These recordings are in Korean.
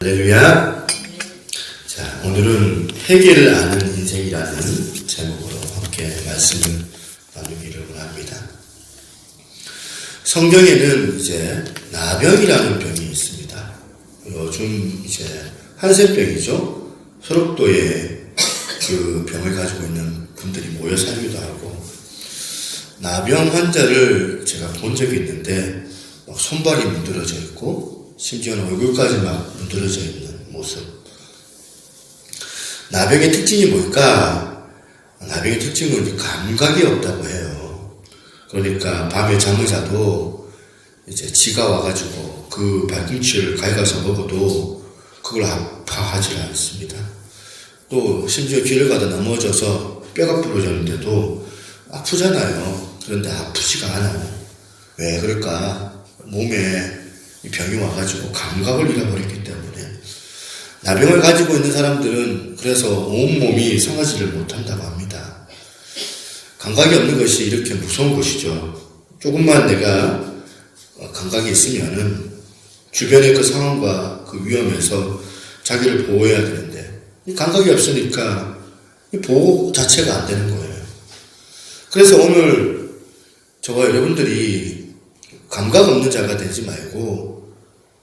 할렐루야. 자, 오늘은 해결을 아는 인생이라는 제목으로 함께 말씀을 나누기를 원합니다. 성경에는 이제 나병이라는 병이 있습니다. 요즘 이제 한센병이죠. 소록도에 그 병을 가지고 있는 분들이 모여 살기도 하고, 나병 환자를 제가 본 적이 있는데 막 손발이 문드러져 있고 심지어는 얼굴까지 막 문드러져 있는 모습. 나병의 특징이 뭘까? 나병의 특징은 감각이 없다고 해요. 그러니까 밤에 잠을 자도 이제 쥐가 와가지고 그 발꿈치를 가져가서 먹어도 그걸 아파하지 않습니다. 또 심지어 길을 가다 넘어져서 뼈가 부러졌는데도 아프잖아요. 그런데 아프지가 않아요. 왜 그럴까? 몸에 병이 와가지고 감각을 잃어버렸기 때문에. 나병을 가지고 있는 사람들은 그래서 온몸이 상하지를 못한다고 합니다. 감각이 없는 것이 이렇게 무서운 것이죠. 조금만 내가 감각이 있으면은 주변의 그 상황과 그 위험에서 자기를 보호해야 되는데, 이 감각이 없으니까 이 보호 자체가 안 되는 거예요. 그래서 오늘 저와 여러분들이 감각 없는 자가 되지 말고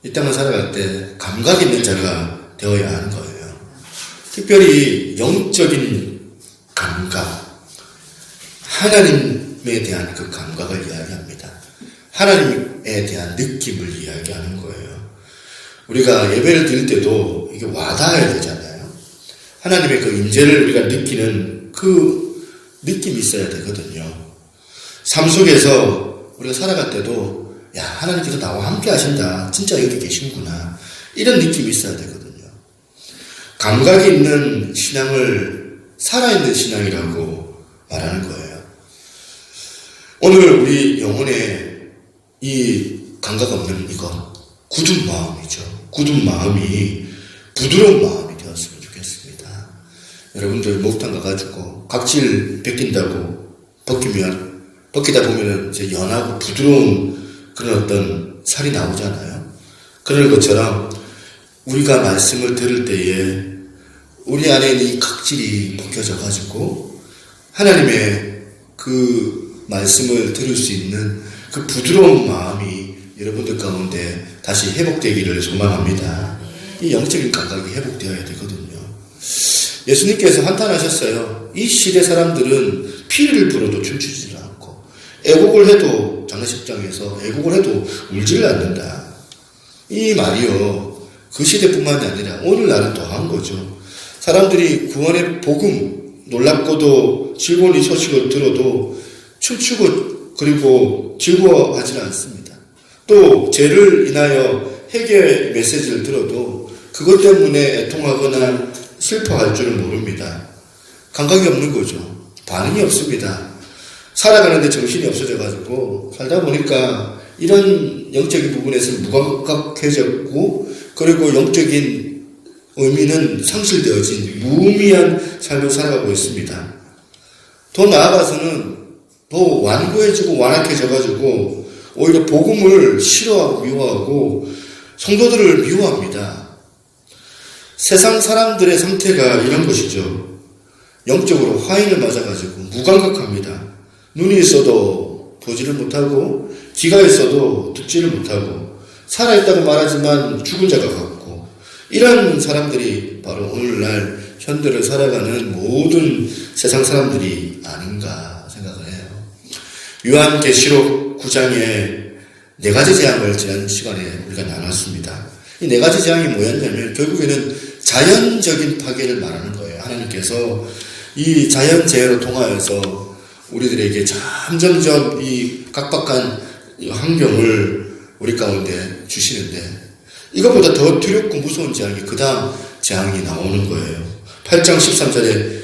이 땅을 살아갈 때 감각 있는 자가 되어야 하는 거예요. 특별히 영적인 감각, 하나님에 대한 그 감각을 이야기합니다. 하나님에 대한 느낌을 이야기하는 거예요. 우리가 예배를 드릴 때도 이게 와닿아야 되잖아요. 하나님의 그 임재를 우리가 느끼는 그 느낌이 있어야 되거든요. 삶 속에서 우리가 살아갈 때도 야, 하나님께서 나와 함께 하신다. 진짜 여기 계시는구나. 이런 느낌이 있어야 되거든요. 감각이 있는 신앙을 살아있는 신앙이라고 말하는 거예요. 오늘 우리 영혼에 이 감각 없는 이거 굳은 마음이죠. 굳은 마음이 부드러운 마음이 되었으면 좋겠습니다. 여러분들 목욕탕 가가지고 각질 벗긴다고 벗기다 보면은 이제 연하고 부드러운 그런 어떤 살이 나오잖아요. 그런 것처럼 우리가 말씀을 들을 때에 우리 안에 있는 이 각질이 벗겨져 가지고 하나님의 그 말씀을 들을 수 있는 그 부드러운 마음이 여러분들 가운데 다시 회복되기를 소망합니다. 이 영적인 감각이 회복되어야 되거든요. 예수님께서 한탄하셨어요. 이 시대 사람들은 피를 불어도 춤추지 않고, 애곡을 해도 장례식장에서 애곡을 해도 울지를 않는다. 이 말이요, 그 시대뿐만이 아니라 오늘날은 더한 거죠. 사람들이 구원의 복음, 놀랍고도 즐거운 이 소식을 들어도 춤추고 그리고 즐거워하지는 않습니다. 또 죄를 인하여 해결 메시지를 들어도 그것 때문에 애통하거나 슬퍼할 줄은 모릅니다. 감각이 없는 거죠. 반응이 없습니다. 살아가는데 정신이 없어져가지고 살다 보니까 이런 영적인 부분에서 무감각해졌고, 그리고 영적인 의미는 상실되어진 무의미한 삶을 살아가고 있습니다. 더 나아가서는 더 완고해지고 완악해져가지고 오히려 복음을 싫어하고 미워하고 성도들을 미워합니다. 세상 사람들의 상태가 이런 것이죠. 영적으로 화인을 맞아가지고 무감각합니다. 눈이 있어도 보지를 못하고, 귀가 있어도 듣지를 못하고, 살아있다고 말하지만 죽은 자가 같고, 이런 사람들이 바로 오늘날 현대를 살아가는 모든 세상 사람들이 아닌가 생각을 해요. 요한계시록 9장에 4가지 재앙을 지난 시간에 우리가 나눴습니다. 이 4가지 재앙이 뭐였냐면 결국에는 자연적인 파괴를 말하는 거예요. 하나님께서 이 자연재해로 통하여서 우리들에게 점점점 이 각박한 환경을 우리 가운데 주시는데, 이것보다 더 두렵고 무서운 재앙이 그 다음 재앙이 나오는 거예요. 8장 13절에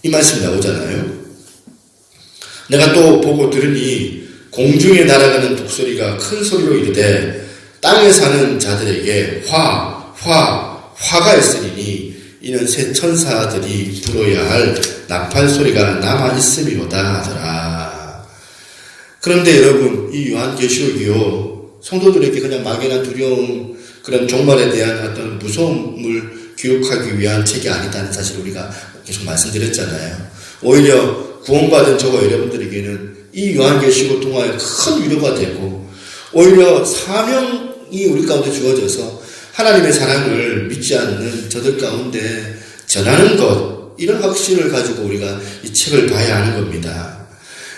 이 말씀이 나오잖아요. 내가 또 보고 들으니 공중에 날아가는 독소리가 큰 소리로 이르되 땅에 사는 자들에게 화가 있으리니 이는 새 천사들이 불어야 할 나팔 소리가 남아 있음이로다 하더라. 그런데 여러분, 이 요한계시록이요, 성도들에게 그냥 막연한 두려움, 그런 종말에 대한 어떤 무서움을 기록하기 위한 책이 아니다는 사실 우리가 계속 말씀드렸잖아요. 오히려 구원받은 저와 여러분들에게는 이 요한계시록 동화에 큰 위로가 되고 오히려 사명이 우리 가운데 주어져서 하나님의 사랑을 믿지 않는 저들 가운데 전하는 것, 이런 확신을 가지고 우리가 이 책을 봐야 하는 겁니다.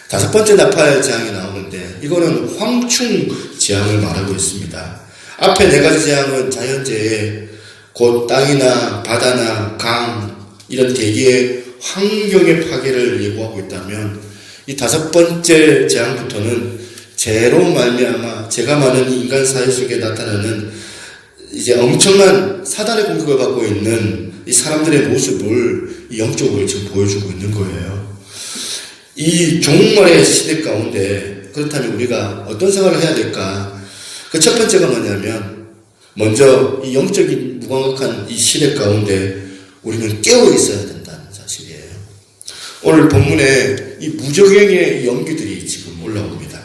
5번째 나팔 재앙이 나오는데 이거는 황충 재앙을 말하고 있습니다. 앞에 4가지 재앙은 자연재해, 곧 땅이나 바다나 강, 이런 대기의 환경의 파괴를 예고하고 있다면 이 5번째 재앙부터는 죄로 말미암아 죄가 많은 인간 사회 속에 나타나는 이제 엄청난 사단의 공격을 받고 있는 이 사람들의 모습을 영적으로 지금 보여주고 있는 거예요. 이 종말의 시대 가운데 그렇다면 우리가 어떤 생활을 해야 될까? 그 첫 번째가 뭐냐면 먼저 이 영적인 무감각한 이 시대 가운데 우리는 깨어 있어야 된다는 사실이에요. 오늘 본문에 이 무적행의 연기들이 지금 올라옵니다.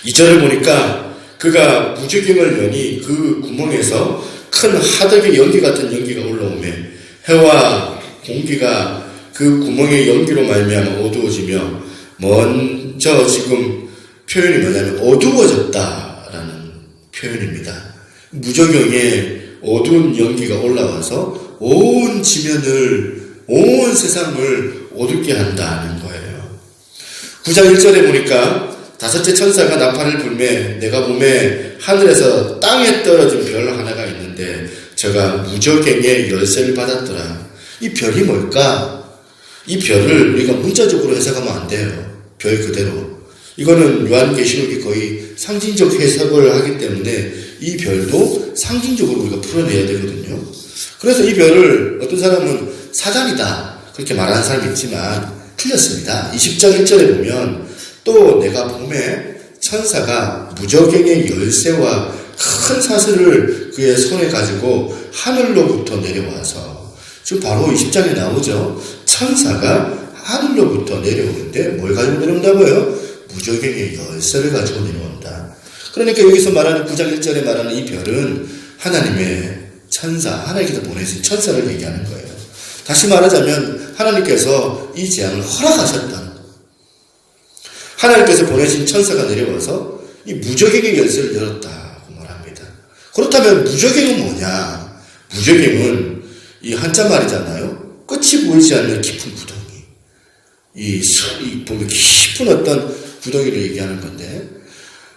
2절을 보니까 그가 무적행을 여니 그 구멍에서 큰 하덕의 연기 같은 연기가 올라오며 해와 공기가 그 구멍의 연기로 말미암아 어두워지며, 먼저 지금 표현이 뭐냐면 어두워졌다라는 표현입니다. 무적경에 어두운 연기가 올라와서 온 지면을, 온 세상을 어둡게 한다는 거예요. 9장 1절에 보니까 5째 천사가 나팔을 불매 내가 보매 하늘에서 땅에 떨어진 별 하나가 있는데 저가 무적행의 열쇠를 받았더라. 이 별이 뭘까? 이 별을 우리가 문자적으로 해석하면 안 돼요. 별 그대로. 이거는 요한계시록이 거의 상징적 해석을 하기 때문에 이 별도 상징적으로 우리가 풀어내야 되거든요. 그래서 이 별을 어떤 사람은 사단이다 그렇게 말하는 사람이 있지만 틀렸습니다. 20장 1절에 보면 또 내가 봄에 천사가 무적행의 열쇠와 큰 사슬을 그의 손에 가지고 하늘로부터 내려와서, 지금 바로 20장에 나오죠. 천사가 하늘로부터 내려오는데 뭘 가지고 내려온다고요? 무적행의 열쇠를 가지고 내려온다. 그러니까 여기서 말하는 9장 1절에 말하는 이 별은 하나님의 천사, 하나님께서 보내신 천사를 얘기하는 거예요. 다시 말하자면 하나님께서 이 재앙을 허락하셨다. 하나님께서 보내신 천사가 내려와서 이 무적행의 열쇠를 열었다고 말합니다. 그렇다면 무적행은 뭐냐? 무적행은 이 한자말이잖아요. 끝이 보이지 않는 깊은 구덩이. 이 보면 깊은 어떤 구덩이를 얘기하는 건데,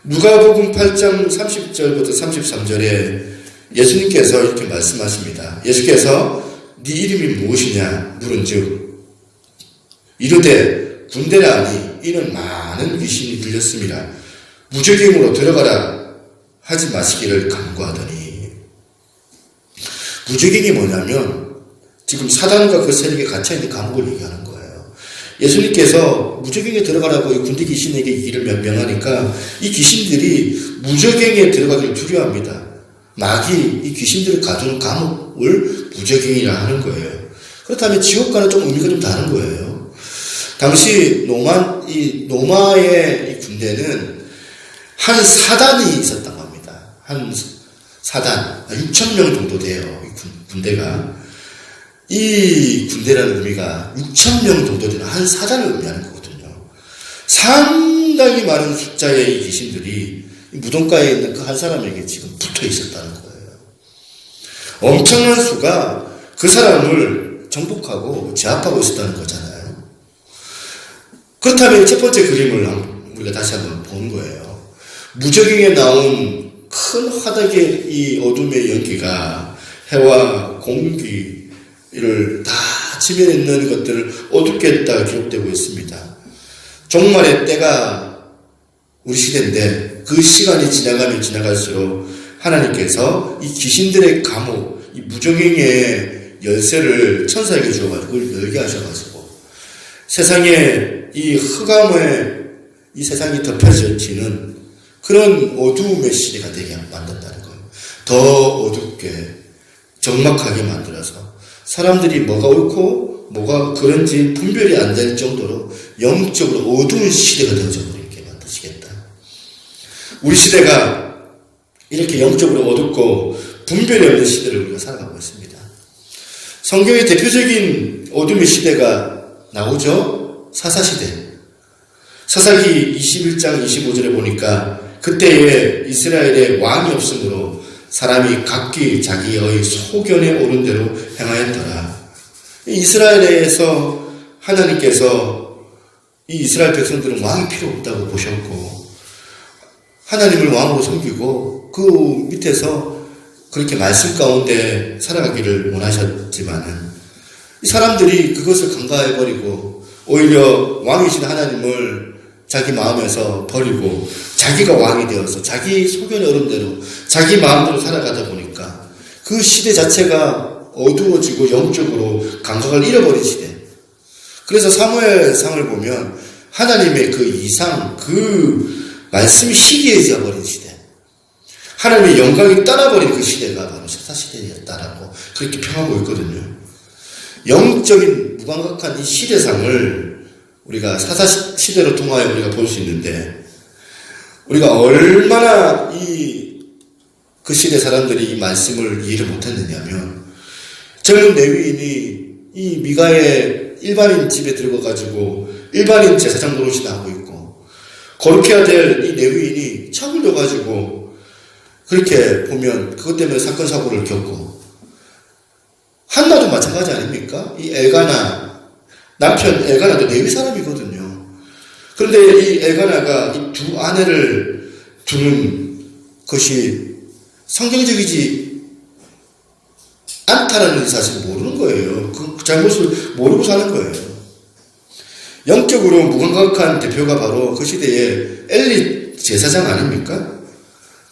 누가복음 8장 30절부터 33절에 예수님께서 이렇게 말씀하십니다. 예수께서 네 이름이 무엇이냐 물은즉 이르되 군대라니 이는 많은 귀신이 들렸습니다. 무적행으로 들어가라 하지 마시기를 간구하더니, 무적행이 뭐냐면 지금 사단과 그 세력에 갇혀있는 감옥을 얘기하는 거예요. 예수님께서 무적행에 들어가라고 이 군대 귀신에게 일을 명하니까 이 귀신들이 무적행에 들어가기를 두려워합니다. 마귀 이 귀신들을 가두는 감옥을 무적행이라 하는 거예요. 그렇다면 지옥과는 좀 의미가 좀 다른 거예요. 당시 로마의 이 군대는 한 사단이 있었다고 합니다. 한 사단, 6,000명 정도 돼요. 이 군대가. 이 군대라는 의미가 6,000명 정도 되는 한 사단을 의미하는 거거든요. 상당히 많은 숫자의 이 귀신들이 무덤가에 있는 그 한 사람에게 지금 붙어 있었다는 거예요. 엄청난 수가 그 사람을 정복하고 제압하고 있었다는 거잖아요. 그렇다면 첫 번째 그림을 우리가 다시 한번 보는 거예요. 무적행에 나온 큰 화덕의 이 어둠의 연기가 해와 공기를 다 지면에 있는 것들을 어둡게 했다가 기록되고 있습니다. 종말의 때가 우리 시대인데 그 시간이 지나가면 지나갈수록 하나님께서 이 귀신들의 감옥, 이 무적행의 열쇠를 천사에게 주어가지고 그걸 열게 하셔가지고 세상에 이 흑암에 이 세상이 덮여지는 그런 어두움의 시대가 되게 만든다는 거예요. 더 어둡게 적막하게 만들어서 사람들이 뭐가 옳고 뭐가 그런지 분별이 안 될 정도로 영적으로 어두운 시대가 되어져 버리게 만드시겠다. 우리 시대가 이렇게 영적으로 어둡고 분별이 없는 시대를 우리가 살아가고 있습니다. 성경의 대표적인 어둠의 시대가 나오죠. 사사시대. 사사기 21장 25절에 보니까 그때에 이스라엘에 왕이 없으므로 사람이 각기 자기의 소견에 오른 대로 행하였더라. 이스라엘에서 하나님께서 이 이스라엘 백성들은 왕이 필요 없다고 보셨고 하나님을 왕으로 섬기고 그 밑에서 그렇게 말씀 가운데 살아가기를 원하셨지만은 이 사람들이 그것을 간과해버리고 오히려 왕이신 하나님을 자기 마음에서 버리고 자기가 왕이 되어서 자기 소견에 오른 대로 자기 마음대로 살아가다 보니까 그 시대 자체가 어두워지고 영적으로 감각을 잃어버린 시대. 그래서 사무엘상을 보면 하나님의 그 이상, 그 말씀이 희귀해져 버린 시대. 하나님의 영광이 떠나버린 그 시대가 바로 사사시대였다라고 그렇게 평하고 있거든요. 영적인 무감각한 이 시대상을 우리가 사사시대로 통하여 우리가 볼 수 있는데 우리가 얼마나 그 시대 사람들이 이 말씀을 이해를 못했느냐면 젊은 레위인이 이 미가의 일반인 집에 들어가가지고 일반인 제사장 노릇이나 하고 있고 거룩해야 될 이 레위인이 착을 져가지고 그렇게 보면 그것 때문에 사건 사고를 겪고 한나도 마찬가지 아닙니까? 이 엘가나 남편 엘가나도 레위 사람이거든요. 그런데 이 엘가나가 이 두 아내를 두는 것이 성경적이지 않다라는 사실 모르는 거예요. 그 잘못을 모르고 사는 거예요. 영적으로 무감각한 대표가 바로 그 시대의 엘리 제사장 아닙니까?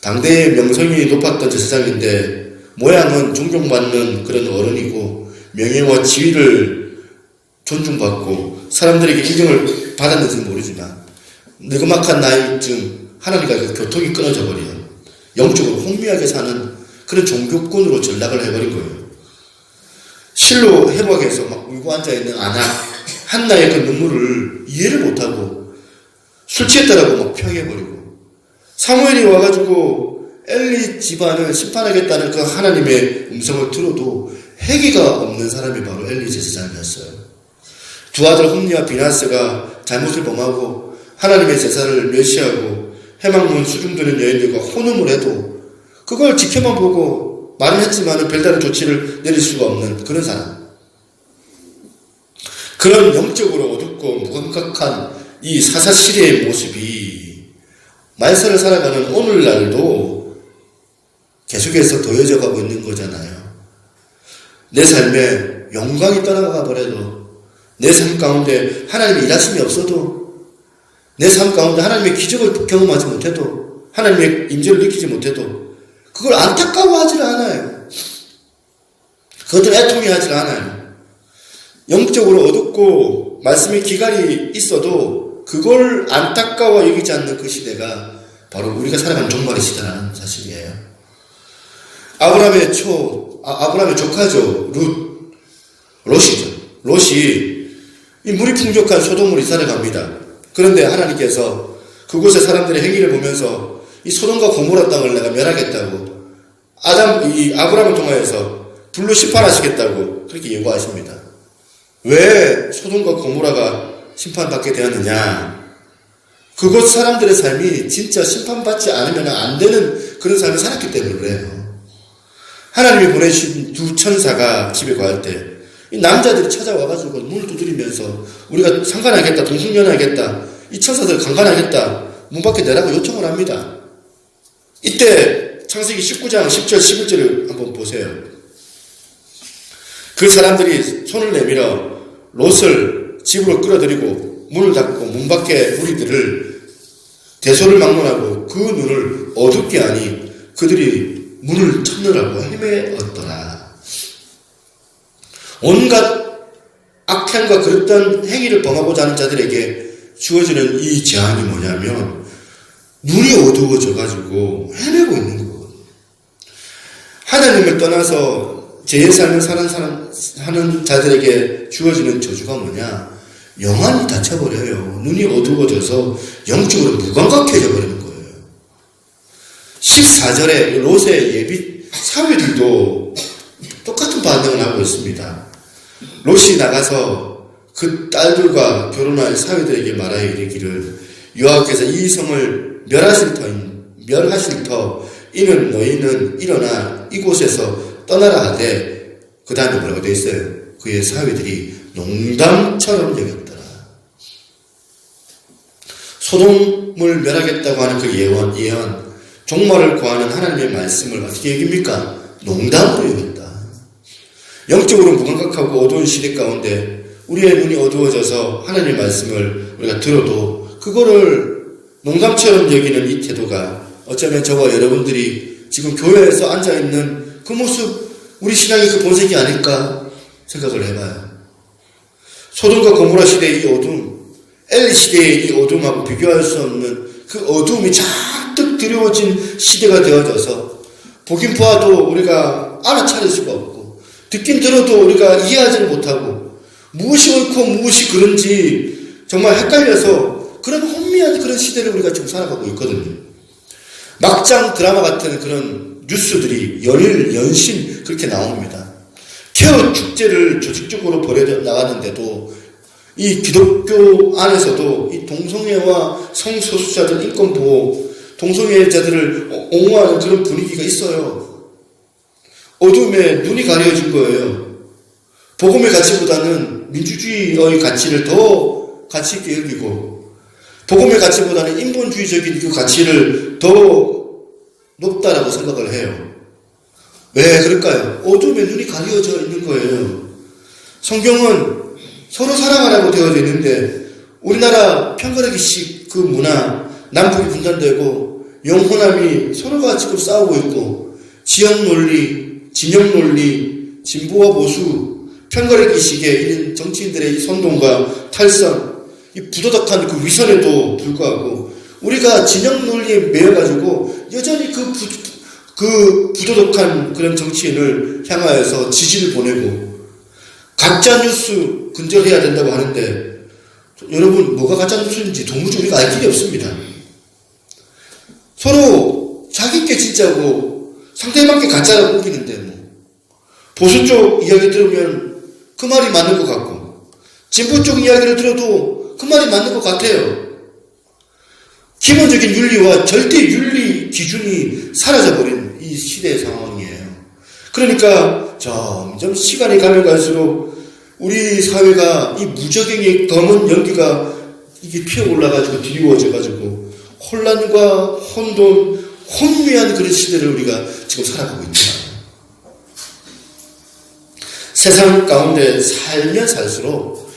당대의 명성이 높았던 제사장인데 모양은 존경받는 그런 어른이고 명예와 지위를 존중받고 사람들에게 인정을 받았는지는 모르지만 느그막한 나이쯤 하나님과 교통이 끊어져 버려 영적으로 혼미하게 사는 그런 종교꾼으로 전락을 해버린 거예요. 실로 해박에서 막 울고 앉아있는 한나의 그 눈물을 이해를 못하고 술 취했다라고 막 평해버리고 사무엘이 와가지고 엘리 집안을 심판하겠다는 그 하나님의 음성을 들어도 회개가 없는 사람이 바로 엘리 제사장이었어요. 두 아들 홈리와 비나스가 잘못을 범하고 하나님의 제사를 멸시하고 해망문 수중드는 여인들과 혼음을 해도 그걸 지켜만 보고 말은 했지만 별다른 조치를 내릴 수가 없는 그런 사람. 그런 영적으로 어둡고 무감각한 이 사사시대의 모습이 말세를 살아가는 오늘날도 계속해서 더해져 가고 있는 거잖아요. 내 삶에 영광이 떠나가 버려도 내 삶 가운데 하나님의 일하심이 없어도 내 삶 가운데 하나님의 기적을 경험하지 못해도 하나님의 임재를 느끼지 못해도 그걸 안타까워하지 않아요. 그것들 애통해하지 않아요. 영적으로 어둡고 말씀의 기갈이 있어도 그걸 안타까워 여기지 않는 그 시대가 바로 우리가 살아가는 종말의 시대라는 사실이에요. 아브라함의 조카죠. 롯이 이 물이 풍족한 소돔으로 이사를 갑니다. 그런데 하나님께서 그곳의 사람들의 행위를 보면서 이 소돔과 고모라 땅을 내가 멸하겠다고 아브라함을 통하여서 불로 심판하시겠다고 그렇게 예고하십니다. 왜 소돔과 고모라가 심판받게 되었느냐? 그곳 사람들의 삶이 진짜 심판받지 않으면 안 되는 그런 삶을 살았기 때문에 그래요. 하나님이 보내주신 두 천사가 집에 갈 때 이 남자들이 찾아와가지고 문을 두드리면서 우리가 상관하겠다, 동승연하겠다, 이 천사들 강간하겠다, 문 밖에 내라고 요청을 합니다. 이때 창세기 19장 10절 11절을 한번 보세요. 그 사람들이 손을 내밀어 롯을 집으로 끌어들이고 문을 닫고 문 밖에 무리들을 대소를 막론하고 그 눈을 어둡게 하니 그들이 문을 찾느라고 헤매었더라. 온갖 악행과 그랬던 행위를 범하고자 하는 자들에게 주어지는 이 제한이 뭐냐면 눈이 어두워져가지고 헤매고 있는 거거든요. 하나님을 떠나서 제 삶을 하는 자들에게 주어지는 저주가 뭐냐? 영안이 닫혀버려요. 눈이 어두워져서 영적으로 무감각해져 버리는 거예요. 14절에 롯의 예비 사위들도 똑같은 반응을 하고 있습니다. 롯이 나가서 그 딸들과 결혼할 사위들에게 말하여 이르기를 여호와께서 이 성을 멸하실 터 이는 너희는 일어나 이곳에서 떠나라 하되 그 다음에 뭐라고 되어 있어요? 그의 사위들이 농담처럼 여겼더라. 소돔을 멸하겠다고 하는 그 예언, 종말을 구하는 하나님의 말씀을 어떻게 여깁니까? 농담으로 여겼다. 영적으로 무감각하고 어두운 시대 가운데 우리의 눈이 어두워져서 하나님의 말씀을 우리가 들어도 그거를 농담처럼 여기는 이 태도가 어쩌면 저와 여러분들이 지금 교회에서 앉아있는 그 모습, 우리 신앙의 그 본색이 아닐까 생각을 해봐요. 소돔과 고모라 시대의 이 어둠, 엘 시대의 이 어둠하고 비교할 수 없는 그 어둠이 잔뜩 드리워진 시대가 되어져서 보긴 보아도 우리가 알아차릴 수가 없고 듣긴 들어도 우리가 이해하지는 못하고 무엇이 옳고 무엇이 그런지 정말 헷갈려서 그런 혼미한 그런 시대를 우리가 지금 살아가고 있거든요. 막장 드라마 같은 그런 뉴스들이 연일 연신 그렇게 나옵니다. 케어 축제를 조직적으로 벌여 나가는데도 이 기독교 안에서도 이 동성애와 성소수자들 인권보호, 동성애자들을 옹호하는 그런 분위기가 있어요. 어둠에 눈이 가려진 거예요. 복음의 가치보다는 민주주의의 가치를 더 가치 있게 여기고 복음의 가치보다는 인본주의적인 그 가치를 더 높다라고 생각을 해요. 왜 그럴까요? 어둠에 눈이 가려져 있는 거예요. 성경은 서로 사랑하라고 되어져 있는데 우리나라 편가르기식 그 문화, 남북이 분단되고 영혼함이 서로가 지금 싸우고 있고 지역 논리, 진영 논리, 진보와 보수, 편가르기식의 이런 정치인들의 이 선동과 탈선, 이 부도덕한 그 위선에도 불구하고 우리가 진영 논리에 매여가지고 여전히 그 부도덕한 그런 정치인을 향하여서 지지를 보내고 가짜뉴스 근절해야 된다고 하는데 여러분 뭐가 가짜뉴스인지 도무지 우리가 알 길이 없습니다. 서로 자기께 진짜고 상대방께 가짜라고 우기는데 뭐 보수 쪽 이야기 들으면 그 말이 맞는 것 같고 진보 쪽 이야기를 들어도 그 말이 맞는 것 같아요. 기본적인 윤리와 절대 윤리 기준이 사라져버린 이 시대의 상황이에요. 그러니까 점점 시간이 가면 갈수록 우리 사회가 이 무적행의 검은 연기가 이게 피어올라가지고 드리워져가지고 혼란과 혼돈, 혼미한 그런 시대를 우리가 지금 살아가고 있다. 세상 가운데 살면 살수록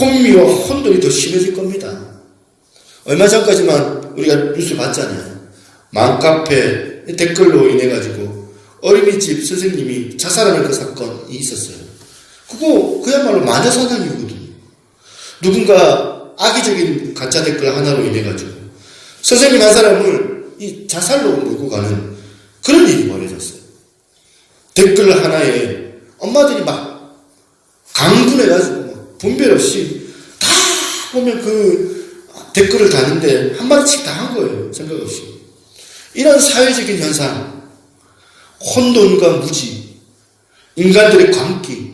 혼미와 혼돈이 더 심해질 겁니다. 얼마 전까지만 우리가 뉴스 봤잖아요. 맘카페 댓글로 인해가지고 어린이집 선생님이 자살하는 그 사건이 있었어요. 그야말로 마녀사냥이거든요. 누군가 악의적인 가짜 댓글 하나로 인해가지고 선생님 한 사람을 이 자살로 몰고 가는 그런 일이 벌어졌어요. 댓글 하나에 엄마들이 막 강분해가지고 막 분별 없이 다 보면 그 댓글을 다는데 한마디씩 다 한 거예요. 생각 없이. 이런 사회적인 현상, 혼돈과 무지, 인간들의 광기,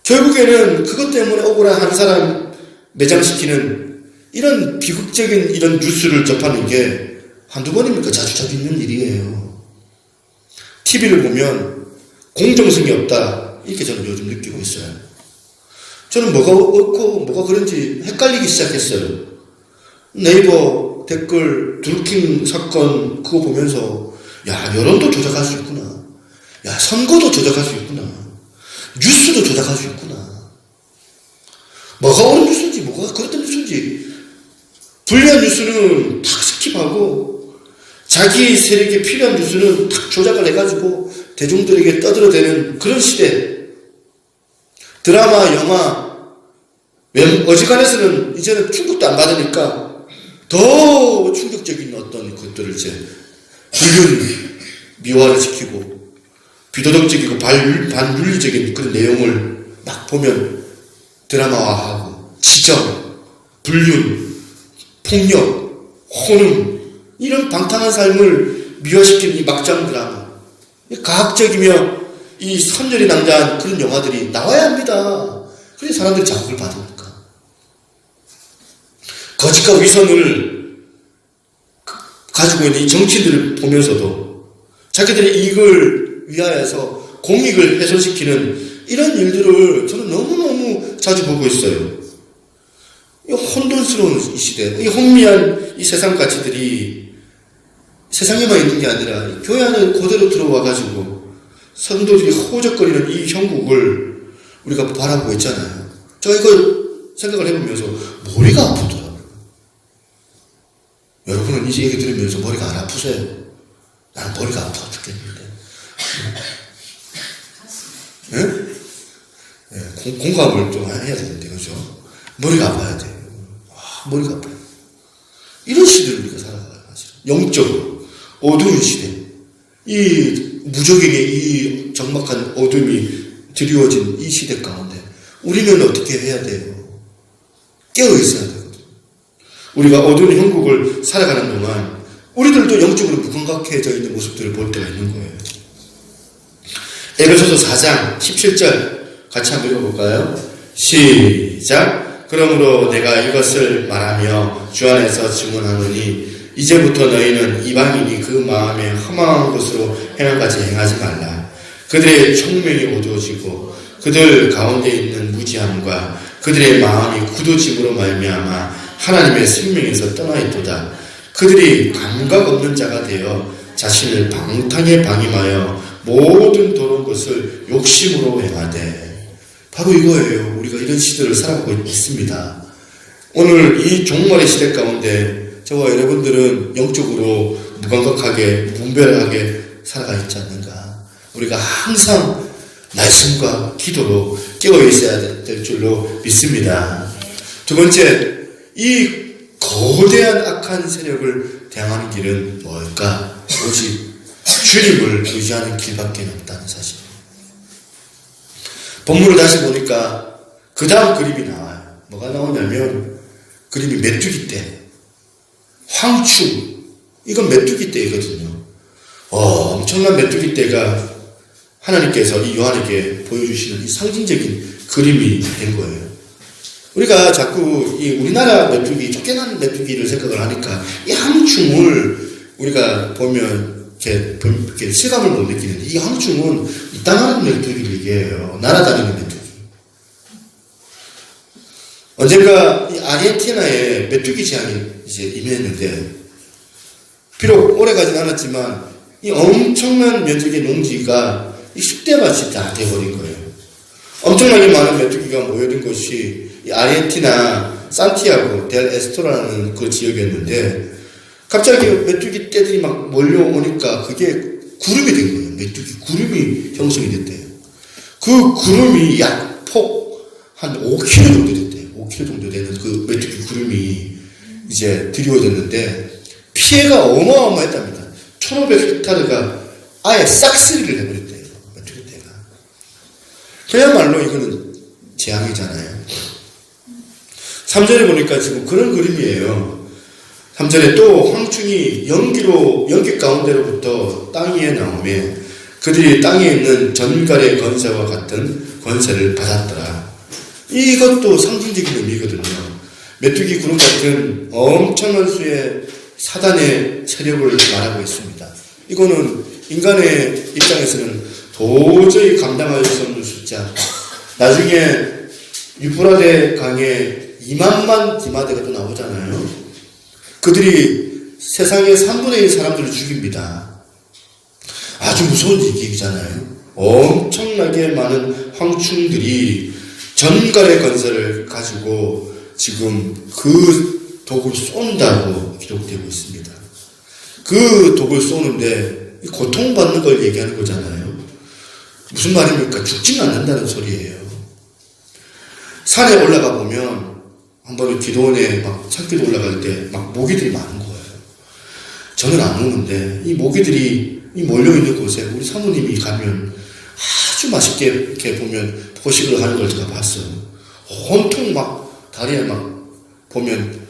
결국에는 그것 때문에 억울한 한 사람 매장시키는 이런 비극적인 이런 뉴스를 접하는 게 한두 번입니까? 자주자주 있는 일이에요. TV를 보면 공정성이 없다. 이렇게 저는 요즘 느끼고 있어요. 저는 뭐가 옳고 뭐가 그런지 헷갈리기 시작했어요. 네이버 댓글 드루킹 사건 그거 보면서 야 여론도 조작할 수 있구나. 야 선거도 조작할 수 있구나. 뉴스도 조작할 수 있구나. 뭐가 옳은 뉴스인지 뭐가 그렇던 뉴스인지 불리한 뉴스는 탁 스킵하고 자기 세력에 필요한 뉴스는 탁 조작을 해가지고 대중들에게 떠들어대는 그런 시대. 드라마, 영화, 어지간해서는 이제는 충격도 안 받으니까 더 충격적인 어떤 것들을 이제 불륜, 미화를 시키고 비도덕적이고 반윤리적인 그런 내용을 막 보면 드라마화하고 지정, 불륜, 폭력, 혼음 이런 방탕한 삶을 미화시키는 이 막장 드라마, 과학적이며 이 선열이 낭자한 그런 영화들이 나와야 합니다. 그래서 사람들이 자극을 받으니까. 거짓과 위선을 가지고 있는 이 정치인들을 보면서도 자기들의 이익을 위하여서 공익을 훼손시키는 이런 일들을 저는 너무너무 자주 보고 있어요. 이 혼돈스러운 이 시대, 이 혼미한 이 세상 가치들이 세상에만 있는 게 아니라 교회 안에 그대로 들어와가지고 성도들이 호적거리는 이 형국을 우리가 바라보고 있잖아요. 저 이걸 생각을 해보면서 머리가 아프더라고요. 여러분은 이 얘기 들으면서 머리가 안 아프세요? 나는 머리가 아파 죽겠는데. 네? 네, 공감을 좀 해야 되는데, 그죠? 머리가 아파야 돼요. 머리가 아파요. 이런 시대를 우리가 살아가요, 사실. 영적으로. 어두운 시대. 이 무적에게 이 적막한 어둠이 드리워진 이 시대 가운데 우리는 어떻게 해야 돼요? 깨어 있어야 되거든요. 우리가 어두운 형국을 살아가는 동안 우리들도 영적으로 무감각해져 있는 모습들을 볼 때가 있는 거예요. 에베소서 4장 17절 같이 한번 읽어볼까요? 시작. 그러므로 내가 이것을 말하며 주 안에서 증언하노니 이제부터 너희는 이방인이 그 마음에 허망한 것으로 행함같이 행하지 말라. 그들의 총명이 어두워지고 그들 가운데 있는 무지함과 그들의 마음이 굳어짐으로 말미암아 하나님의 생명에서 떠나 있도다. 그들이 감각 없는 자가 되어 자신을 방탕에 방임하여 모든 더러운 것을 욕심으로 행하되. 바로 이거예요. 우리가 이런 시대를 살아가고 있습니다. 오늘 이 종말의 시대 가운데 저와 여러분들은 영적으로 무감각하게 분별하게 살아가 있지 않는가. 우리가 항상 말씀과 기도로 깨어 있어야 될 줄로 믿습니다. 두 번째, 이 거대한 악한 세력을 대항하는 길은 뭘까? 오직 주님을 의지하는 길밖에 없다는 사실. 본문을 다시 보니까 그 다음 그림이 나와요. 뭐가 나오냐면 그림이 메뚜기 떼, 황충. 이건 메뚜기 떼이거든요. 엄청난 메뚜기 떼가 하나님께서 이 요한에게 보여주시는 이 상징적인 그림이 된 거예요. 우리가 자꾸 이 우리나라 메뚜기, 쫓겨난 메뚜기를 생각을 하니까 이 황충을 우리가 보면 이렇게 실감을 못 느끼는데, 이 황충은 이 땅하는 메뚜기를 얘기해요. 날아다니는 메뚜기. 언젠가 이 아르헨티나에 메뚜기 재앙이 이제 임했는데, 비록 오래가진 않았지만 이 엄청난 면적의 농지가 이 쑥대밭이 다 돼버린 거예요. 엄청나게 많은 메뚜기가 모여든 곳이 이 아르헨티나 산티아고 델 에스토라는 그 지역이었는데, 갑자기 메뚜기 떼들이 막 몰려오니까 그게 구름이 된 거예요. 메뚜기 구름이 형성이 됐대요. 그 구름이 약 폭 한 5km 정도 됐대요. 5km 정도 되는 그 메뚜기 구름이 이제 드리워졌는데 피해가 어마어마했답니다. 1500헥타르가 아예 싹쓸이를 해버렸대요. 메뚜기 떼가. 그야말로 이거는 재앙이잖아요. 3절에 보니까 지금 그런 그림이에요. 3절에 또 황충이 연기 가운데로부터 땅 위에 나오며 그들이 땅에 있는 전갈의 권세와 같은 권세를 받았더라. 이것도 상징적인 의미거든요. 메뚜기 구름 같은 엄청난 수의 사단의 세력을 말하고 있습니다. 이거는 인간의 입장에서는 도저히 감당할 수 없는 숫자. 나중에 유프라데 강에 2만만 디마데가 또 나오잖아요. 그들이 세상의 3분의 1 사람들을 죽입니다. 아주 무서운 얘기잖아요. 엄청나게 많은 황충들이 전갈의 건설을 가지고 지금 그 독을 쏜다고 기록되고 있습니다. 그 독을 쏘는데 고통받는 걸 얘기하는 거잖아요. 무슨 말입니까? 죽지는 않는다는 소리예요. 산에 올라가 보면 한 번은 기도원에 막 산길에 올라갈 때 막 모기들이 많은 거예요. 저는 안 오는데 이 모기들이 이 몰려있는 곳에 우리 사모님이 가면 아주 맛있게 이렇게 보면 포식을 하는 걸 제가 봤어요. 온통 막 다리에 막 보면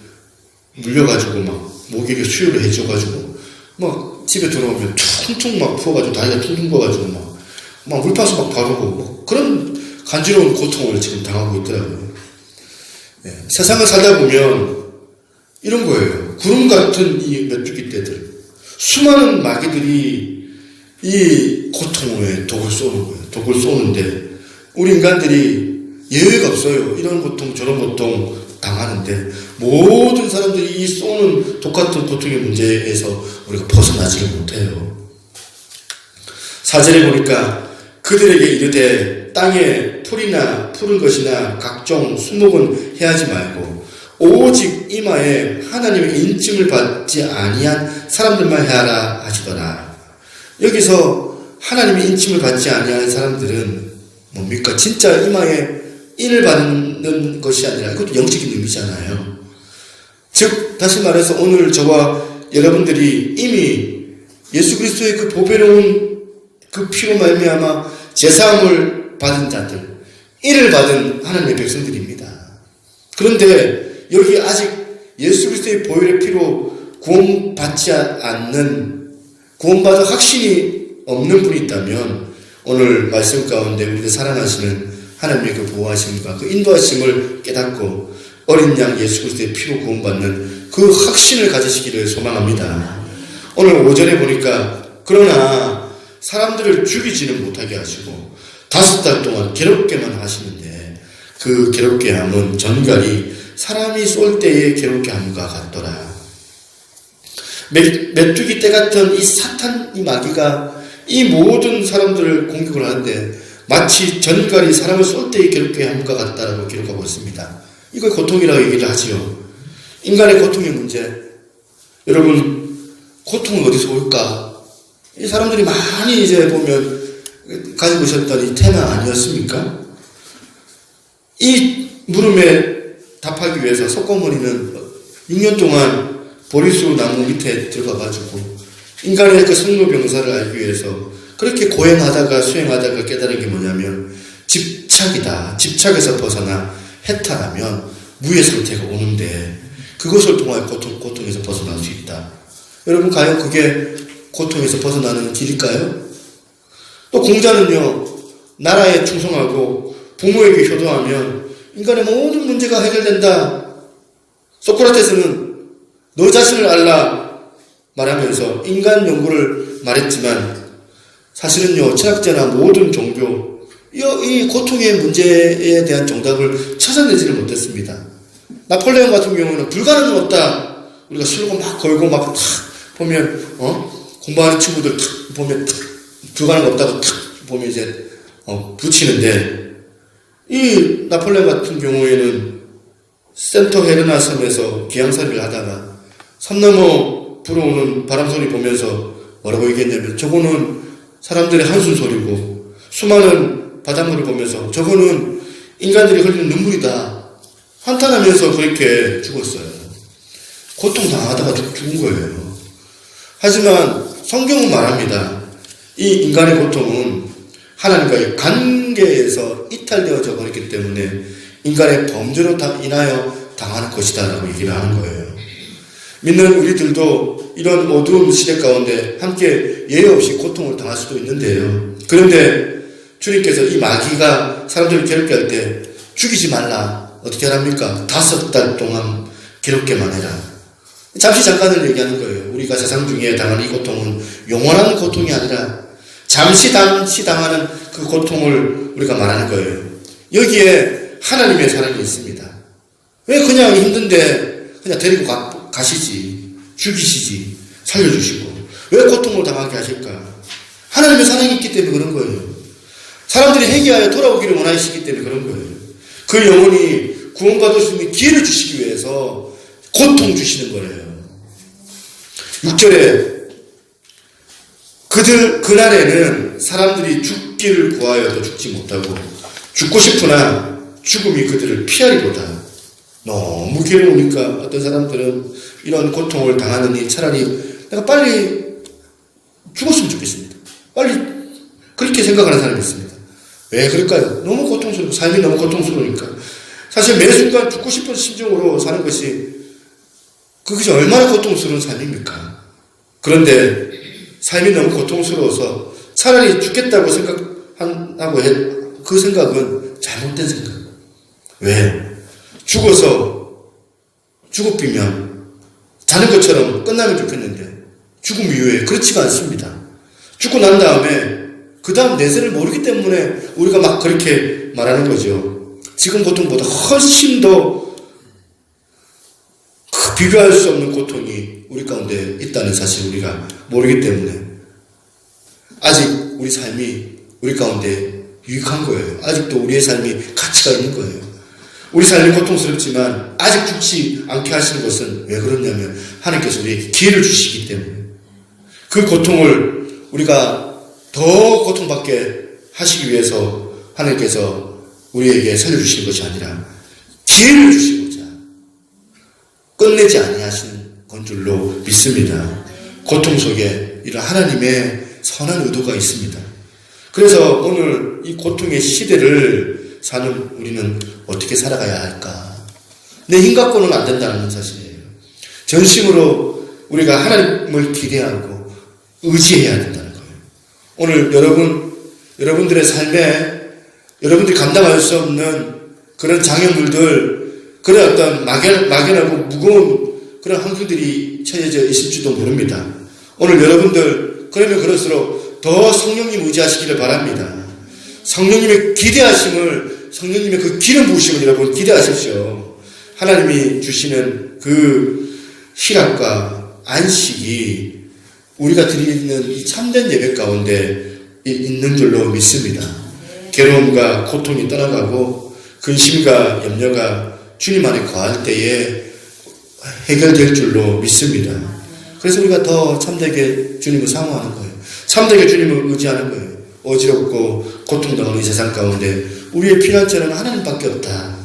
물려가지고 막 모기에게 수유를 해줘가지고 막 집에 들어오면 퉁퉁 막 부어가지고 다리가 퉁퉁 부어가지고 막 물파수 막 바르고 뭐 그런 간지러운 고통을 지금 당하고 있더라고요. 예, 세상을 살다 보면 이런 거예요. 구름 같은 이 메뚜기 떼들, 수많은 마귀들이 이 고통에 독을 쏘는 거예요. 독을 쏘는데 우리 인간들이 예외가 없어요. 이런 고통 저런 고통 당하는데 모든 사람들이 이 쏘는 독 같은 고통의 문제에서 우리가 벗어나지를 못해요. 4절에 보니까 그들에게 이르되 땅에 풀이나 푸른 것이나 각종 수목은 해하지 말고 오직 이마에 하나님의 인침을 받지 아니한 사람들만 해하라 하시더라. 여기서 하나님의 인침을 받지 아니한 사람들은 뭡니까? 진짜 이마에 인을 받는 것이 아니라 그것도 영적인 의미잖아요. 즉 다시 말해서 오늘 저와 여러분들이 이미 예수 그리스도의 그 보배로운 그 피로 말미암아 제사함을 받은 자들, 인을 받은 하나님의 백성들입니다. 그런데 여기 아직 예수 그리스도의 보혈의 피로 구원받지 않는, 구원받을 확신이 없는 분이 있다면 오늘 말씀 가운데 우리를 사랑하시는 하나님의 그 보호하심과 그 인도하심을 깨닫고 어린 양 예수 그리스도의 피로 구원받는 그 확신을 가지시기를 소망합니다. 오늘 5절에 보니까 그러나 사람들을 죽이지는 못하게 하시고 5달 동안 괴롭게만 하시는데 그 괴롭게 함은 전갈이 사람이 쏠 때의 괴롭게 함과 같더라. 메뚜기 떼 같은 이 사탄, 이 마귀가 이 모든 사람들을 공격을 하는데 마치 전갈이 사람을 쏠 때의 괴롭게 함과 같다라고 기록하고 있습니다. 이걸 고통이라고 얘기를 하지요. 인간의 고통의 문제. 여러분, 고통은 어디서 올까? 이 사람들이 많이 이제 보면 가지고 있었던 이 테마 아니었습니까? 이 물음에 답하기 위해서 석고머리는 6년 동안 보리수 나무 밑에 들어가가지고 인간의 그 성노병사를 알기 위해서 그렇게 고행하다가 수행하다가 깨달은 게 뭐냐면 집착이다. 집착에서 벗어나 해탈하면 무의 상태가 오는데 그것을 통하여 고통에서 벗어날 수 있다. 여러분 과연 그게 고통에서 벗어나는 길일까요? 또 공자는요, 나라에 충성하고 부모에게 효도하면 인간의 모든 문제가 해결된다. 소크라테스는 너 자신을 알라 말하면서 인간 연구를 말했지만 사실은요, 철학자나 모든 종교 이 고통의 문제에 대한 정답을 찾아내지를 못했습니다. 나폴레옹 같은 경우는 불가능은 없다. 우리가 슬로건 막 걸고 막 탁 보면 공부하는 친구들 탁 보면 탁 불가능 없다고 탁 보면 이제 붙이는데 이 나폴레옹 같은 경우에는 센터 헤르나 섬에서 기항살이를 하다가 섬 넘어 불어오는 바람소리 보면서 뭐라고 얘기했냐면 저거는 사람들의 한숨 소리고 수많은 바닷물을 보면서 저거는 인간들이 흘리는 눈물이다. 한탄하면서 그렇게 죽었어요. 고통당하다가 죽은 거예요. 하지만 성경은 말합니다. 이 인간의 고통은 하나님과의 관계에서 이탈되어져 버렸기 때문에 인간의 범죄로 인하여 당하는 것이다 라고 얘기를 하는 거예요. 믿는 우리들도 이런 어두운 시대 가운데 함께 예외 없이 고통을 당할 수도 있는데요. 그런데 주님께서 이 마귀가 사람들을 괴롭게 할 때 죽이지 말라. 어떻게 하랍니까? 5달 동안 괴롭게만 해라. 잠깐을 얘기하는 거예요. 우리가 세상 중에 당하는 이 고통은 영원한 고통이 아니라 잠시 당하는 그 고통을 우리가 말하는 거예요. 여기에 하나님의 사랑이 있습니다. 왜 그냥 힘든데 그냥 데리고 가시지, 죽이시지, 살려주시고 왜 고통을 당하게 하실까? 하나님의 사랑이 있기 때문에 그런 거예요. 사람들이 회개하여 돌아오기를 원하시기 때문에 그런 거예요. 그 영혼이 구원받을 수 있는 기회를 주시기 위해서 고통 주시는 거예요. 6절에 그날에는 사람들이 죽기를 구하여도 죽지 못하고 죽고 싶으나 죽음이 그들을 피하리로다. 너무 괴로우니까 어떤 사람들은 이런 고통을 당하느니 차라리 내가 빨리 죽었으면 좋겠습니다. 빨리 그렇게 생각하는 사람이 있습니다. 왜 그럴까요? 너무 고통스럽고 삶이 너무 고통스러우니까. 사실 매 순간 죽고 싶은 심정으로 사는 것이 그것이 얼마나 고통스러운 삶입니까? 그런데 삶이 너무 고통스러워서 차라리 죽겠다고 생각하고 그 생각은 잘못된 생각. 왜? 죽으면 자는 것처럼 끝나면 좋겠는데 죽음 이후에 그렇지가 않습니다. 죽고 난 다음에 그 다음 내세를 모르기 때문에 우리가 막 그렇게 말하는 거죠. 지금 고통보다 훨씬 더 비교할 수 없는 고통이 우리 가운데 있다는 사실을 우리가 모르기 때문에 아직 우리 삶이 우리 가운데 유익한 거예요. 아직도 우리의 삶이 가치가 있는 거예요. 우리 삶이 고통스럽지만 아직 죽지 않게 하시는 것은 왜 그러냐면 하나님께서 우리에게 기회를 주시기 때문에 그 고통을 우리가 더 고통받게 하시기 위해서 하나님께서 우리에게 살려주시는 것이 아니라 기회를 주시고자 끝내지 아니하시는 건 줄로 믿습니다. 고통 속에 이런 하나님의 선한 의도가 있습니다. 그래서 오늘 이 고통의 시대를 사는 우리는 어떻게 살아가야 할까? 내 힘 갖고는 안 된다는 사실이에요. 전심으로 우리가 하나님을 기대하고 의지해야 된다는 거예요. 오늘 여러분들의 삶에 여러분들이 감당할 수 없는 그런 장애물들, 그런 어떤 막연하고 무거운 그런 환경들이 처해져 있을지도 모릅니다. 오늘 여러분들 그러면 그럴수록 더 성령님 의지하시기를 바랍니다. 성령님의 기대하심을, 성령님의 그 기름 부으심을 여러분 기대하십시오. 하나님이 주시는 그 희락과 안식이 우리가 드리는 이 참된 예배 가운데 있는 줄로 믿습니다. 괴로움과 고통이 떠나가고 근심과 염려가 주님 안에 거할 때에 해결될 줄로 믿습니다. 그래서 우리가 더 참되게 주님을 사모하는 거예요. 참되게 주님을 의지하는 거예요. 어지럽고 고통당하는 이 세상 가운데 우리의 피난처는 하나님밖에 없다.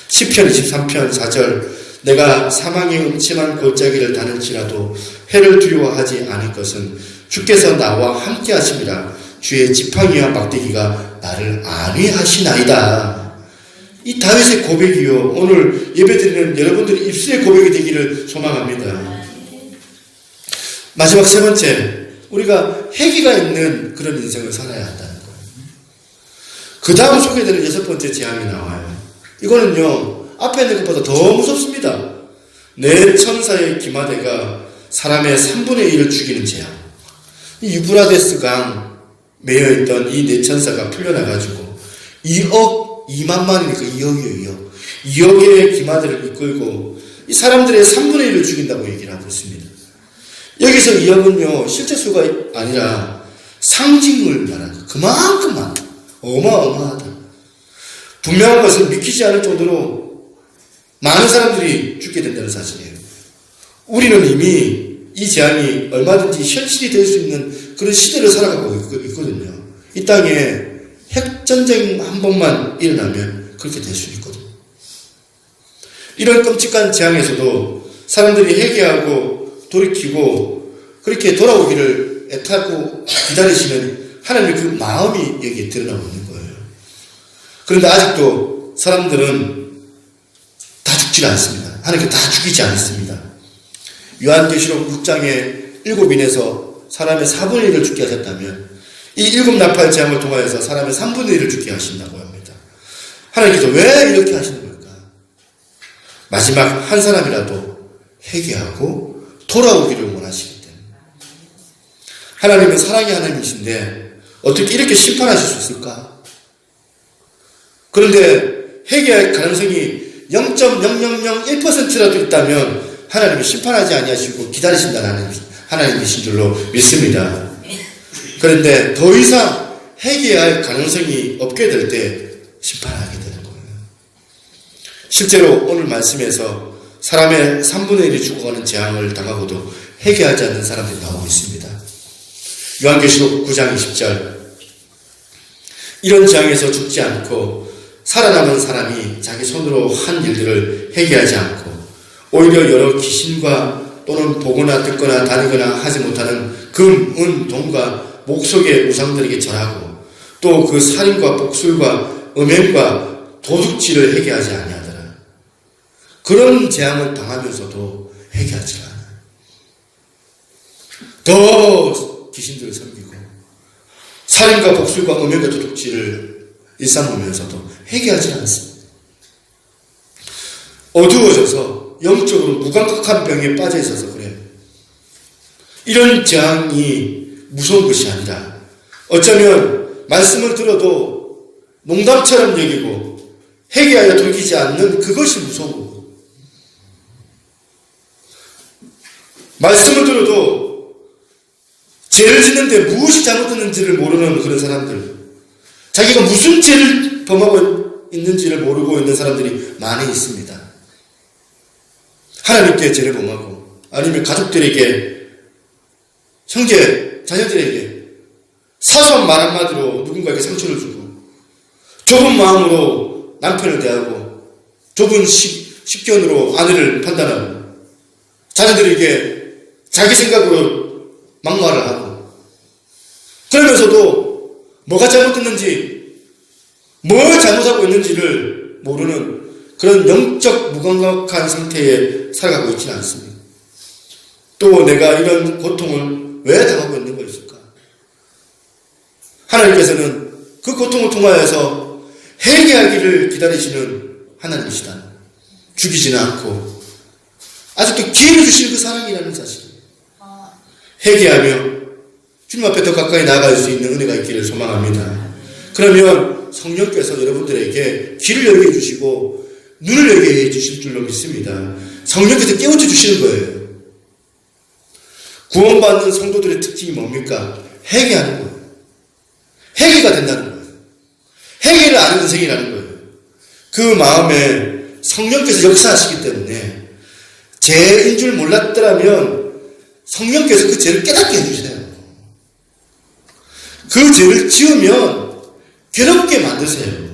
시편 23편 4절 내가 사망의 음침한 골짜기를 다닐지라도 해를 두려워하지 않을 것은 주께서 나와 함께 하심이라 주의 지팡이와 막대기가 나를 안위하시나이다. 이 다윗의 고백이요. 오늘 예배드리는 여러분들의 입술의 고백이 되기를 소망합니다. 마지막 세 번째, 우리가 해기가 있는 그런 인생을 살아야 한다는 거예요. 그 다음 소개되는 여섯 번째 재앙이 나와요. 이거는요, 앞에 있는 것보다 더 무섭습니다. 네 천사의 기마대가 사람의 3분의 1을 죽이는 재앙. 이 유브라데스 강 매여있던 이 네 천사가 풀려나가지고 2억 2만만이니까 2억이에요. 2억의 기마대를 이끌고 이 사람들의 3분의 1을 죽인다고 얘기를 하고 있습니다. 여기서 2억은요 실제 수가 아니라 상징을 말하는 거예요. 그만큼 많다. 어마어마하다. 분명한 것은 믿기지 않을 정도로 많은 사람들이 죽게 된다는 사실이에요. 우리는 이미 이 재앙이 얼마든지 현실이 될 수 있는 그런 시대를 살아가고 있거든요. 이 땅에 핵전쟁 한 번만 일어나면 그렇게 될 수 있거든요. 이런 끔찍한 재앙에서도 사람들이 회개하고 돌이키고 그렇게 돌아오기를 애타고 기다리시는 하나님의 그 마음이 여기에 드러나고 있는 거예요. 그런데 아직도 사람들은 다 죽지 않습니다. 하나님께 다 죽이지 않습니다. 요한계시록 6장에 7인에서 사람의 4분의 1을 죽게 하셨다면 이 7나팔 재앙을 통하여서 사람의 3분의 1을 죽게 하신다고 합니다. 하나님께서 왜 이렇게 하시는 걸까? 마지막 한 사람이라도 회개하고 돌아오기를 원하시기 때문에. 하나님은 사랑의 하나님이신데 어떻게 이렇게 심판하실 수 있을까? 그런데 회개할 가능성이 0.0001%라도 있다면 하나님이 심판하지 아니하시고 기다리신다는 하나님이신 줄로 믿습니다. 그런데 더 이상 회개할 가능성이 없게 될 때 심판하게 되는 거예요. 실제로 오늘 말씀에서 사람의 3분의 1이 죽어가는 재앙을 당하고도 회개하지 않는 사람들이 나오고 있습니다. 요한계시록 9장 20절 이런 재앙에서 죽지 않고 살아남은 사람이 자기 손으로 한 일들을 회개하지 않고 오히려 여러 귀신과 또는 보거나 듣거나 다니거나 하지 못하는 금, 은, 동과 목속의 우상들에게 절하고 또 그 살인과 복술과 음행과 도둑질을 회개하지 아니하더라. 그런 재앙을 당하면서도 회개하지 않아요. 더 귀신들을 섬기고 살인과 복술과 음욕의 도둑질을 일삼으면서도 회개하지 않습니다. 어두워져서 영적으로 무감각한 병에 빠져 있어서 그래요. 이런 재앙이 무서운 것이 아니라 어쩌면 말씀을 들어도 농담처럼 여기고 회개하여 돌이키지 않는 그것이 무서운 거고, 말씀을 들어도 죄를 짓는데 무엇이 잘못했는지를 모르는 그런 사람들, 자기가 무슨 죄를 범하고 있는지를 모르고 있는 사람들이 많이 있습니다. 하나님께 죄를 범하고 아니면 가족들에게, 형제, 자녀들에게 사소한 말 한마디로 누군가에게 상처를 주고 좁은 마음으로 남편을 대하고 좁은 식견으로 아내를 판단하고 자녀들에게 자기 생각으로 막말을 하고, 그러면서도 뭐가 잘못됐는지 뭘 잘못하고 있는지를 모르는 그런 영적 무감각한 상태에 살아가고 있지는 않습니다. 또 내가 이런 고통을 왜 당하고 있는 것일까? 하나님께서는 그 고통을 통하여서 회개하기를 기다리시는 하나님이시다. 죽이지는 않고 아직도 기회를 주시는 그 사랑이라는 사실, 회개하며 주님 앞에 더 가까이 나아갈 수 있는 은혜가 있기를 소망합니다. 그러면 성령께서 여러분들에게 귀를 열게 해주시고 눈을 열게 해주실 줄로 믿습니다. 성령께서 깨우쳐 주시는 거예요. 구원받는 성도들의 특징이 뭡니까? 회개하는 거예요. 회개가 된다는 거예요. 회개를 아는 인생이라는 거예요. 그 마음에 성령께서 역사하시기 때문에 죄인 줄 몰랐더라면 성령께서 그 죄를 깨닫게 해주세요. 그 죄를 지으면 괴롭게 만드세요.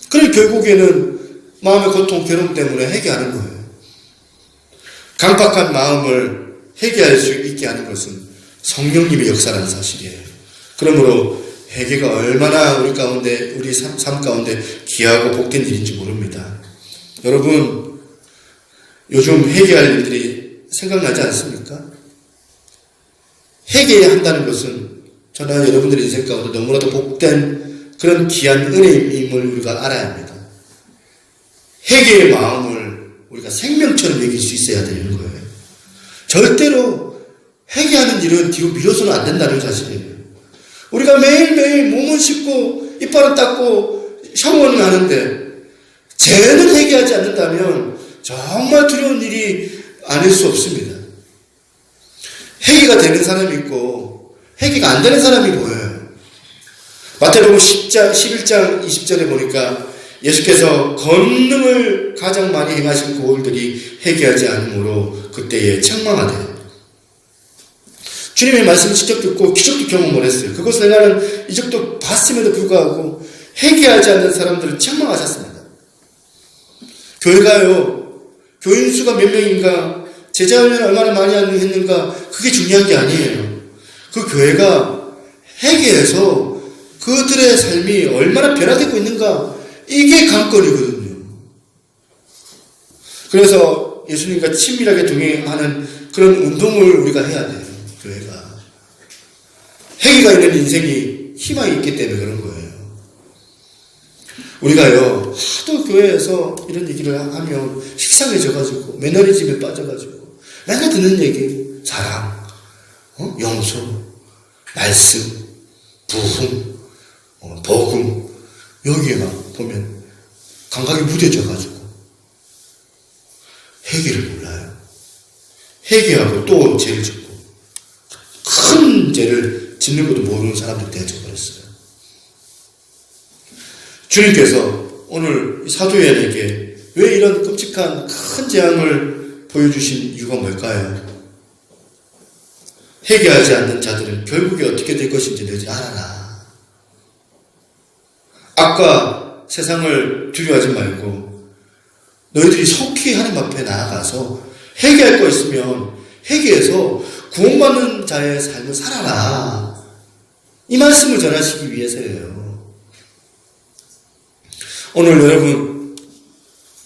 그럼 결국에는 마음의 고통, 괴로움 때문에 회개하는 거예요. 강박한 마음을 회개할 수 있게 하는 것은 성령님의 역사라는 사실이에요. 그러므로 회개가 얼마나 우리 가운데, 우리 삶 가운데 귀하고 복된 일인지 모릅니다. 여러분, 요즘 회개할 일들이 생각나지 않습니까? 회개해야 한다는 것은 저나 여러분들의 인생 가운데 너무나도 복된 그런 귀한 은혜임을 우리가 알아야 합니다. 회개의 마음을 우리가 생명처럼 여길 수 있어야 되는 거예요. 절대로 회개하는 일은 뒤로 미뤄서는 안 된다는 사실이에요. 우리가 매일매일 몸을 씻고 이빨을 닦고 샤워는 하는데 죄는 회개하지 않는다면 정말 두려운 일이 아닐 수 없습니다. 회개가 되는 사람이 있고 회개가 안 되는 사람이 보여요. 마태복음 11장 20절에 보니까 예수께서 권능을 가장 많이 행하신 고을들이 회개하지 않으므로 그때에 책망하되, 주님의 말씀을 직접 듣고 기적도 경험을 했어요. 그것을 행하는 이적도 봤음에도 불구하고 회개하지 않는 사람들을 책망하셨습니다. 교회가요, 교인 수가 몇 명인가, 제자 훈련을 얼마나 많이 했는가, 그게 중요한 게 아니에요. 그 교회가 회개해서 그들의 삶이 얼마나 변화되고 있는가, 이게 관건이거든요. 그래서 예수님과 친밀하게 동행하는 그런 운동을 우리가 해야 돼요. 교회가. 회개가 있는 인생이 희망이 있기 때문에 그런 거예요. 우리가요, 하도 교회에서 이런 얘기를 하면 식상해져가지고 매너리즘에 빠져가지고 맨날 듣는 얘기, 사랑, 용서, 말씀, 부흥, 복음, 여기에만 보면 감각이 무뎌져가지고 회개를 몰라요. 회개하고 또 죄를 짓고 큰 죄를 짓는 것도 모르는 사람들이 되어버렸어요. 주님께서 오늘 사도연에게 왜 이런 끔찍한 큰 재앙을 보여주신 이유가 뭘까요? 회개하지 않는 자들은 결국에 어떻게 될 것인지 너희들이 알아라. 아까 세상을 두려워하지 말고 너희들이 속히 하나님 앞에 나아가서 회개할 거 있으면 회개해서 구원받는 자의 삶을 살아라. 이 말씀을 전하시기 위해서예요. 오늘 여러분,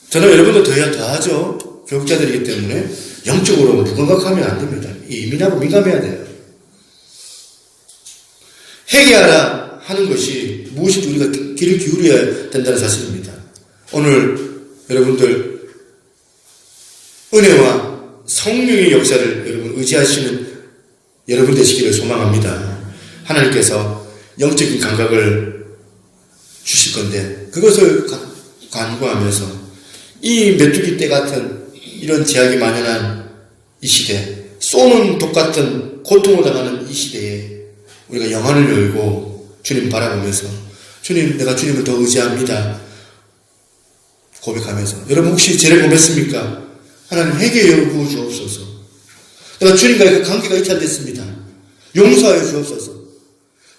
저는 여러분도 더 하죠. 교육자들이기 때문에 영적으로 무감각하면 안 됩니다. 예민하고 민감해야 돼요. 찾는 것이 무엇인지 우리가 귀를 기울여야 된다는 사실입니다. 오늘 여러분들 은혜와 성령의 역사를 여러분 의지하시는 여러분 되시기를 소망합니다. 하나님께서 영적인 감각을 주실 건데 그것을 간구하면서 이 메뚜기 떼 같은 이런 제약이 만연한 이 시대, 쏘는 독 같은 고통을 당하는 이 시대에 우리가 영안을 열고 주님 바라보면서 주님, 내가 주님을 더 의지합니다 고백하면서, 여러분 혹시 죄를 범했습니까? 하나님 회개하여 부어 주옵소서. 내가 주님과의 그 관계가 이탈됐습니다. 용서하여 주옵소서.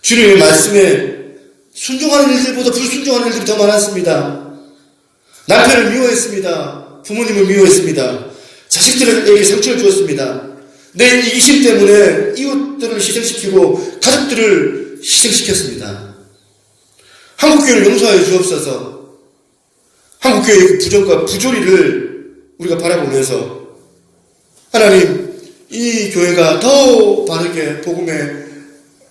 주님의 말씀에 순종하는 일들보다 불순종하는 일들이 더 많았습니다. 남편을 미워했습니다. 부모님을 미워했습니다. 자식들에게 상처를 주었습니다. 내 이기심 때문에 이웃들을 희생시키고 가족들을 희생시켰습니다. 한국교회를 용서하여 주옵소서. 한국교회의 부정과 부조리를 우리가 바라보면서 하나님, 이 교회가 더 바르게 복음에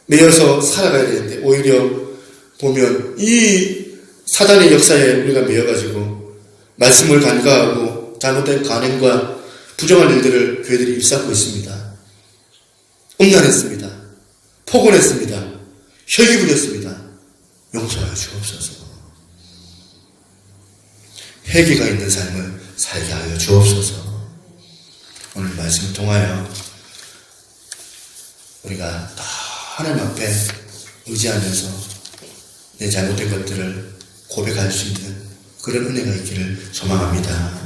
매여서 살아가야 되는데 오히려 보면 이 사단의 역사에 우리가 매여가지고 말씀을 간과하고 잘못된 간행과 부정한 일들을 교회들이 입사하고 있습니다. 음란했습니다. 폭언했습니다. 혈기 부렸습니다. 용서하여 주옵소서. 회개가 있는 삶을 살게 하여 주옵소서. 오늘 말씀을 통하여 우리가 더 하나님 앞에 의지하면서 내 잘못된 것들을 고백할 수 있는 그런 은혜가 있기를 소망합니다.